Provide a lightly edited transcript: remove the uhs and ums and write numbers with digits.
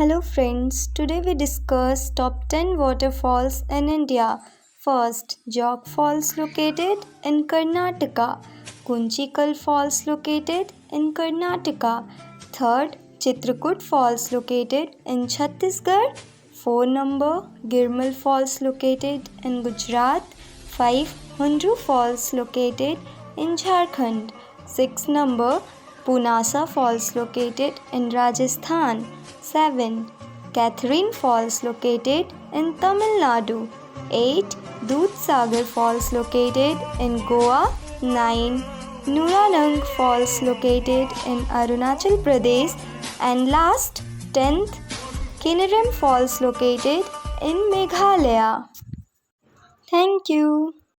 Hello friends, today we discuss top 10 waterfalls in India. First, Jog Falls located in Karnataka. Kunchikal Falls located in Karnataka. Third, Chitrakoot Falls located in Chhattisgarh. 4 number, Girmal Falls located in Gujarat. 5, Hundru Falls located in Jharkhand. 6 number, Punasa Falls located in Rajasthan. 7. Catherine Falls located in Tamil Nadu. 8. Sagar Falls located in Goa. 9. Nuranang Falls located in Arunachal Pradesh. And last, 10th, Kinnaram Falls located in Meghalaya. Thank you.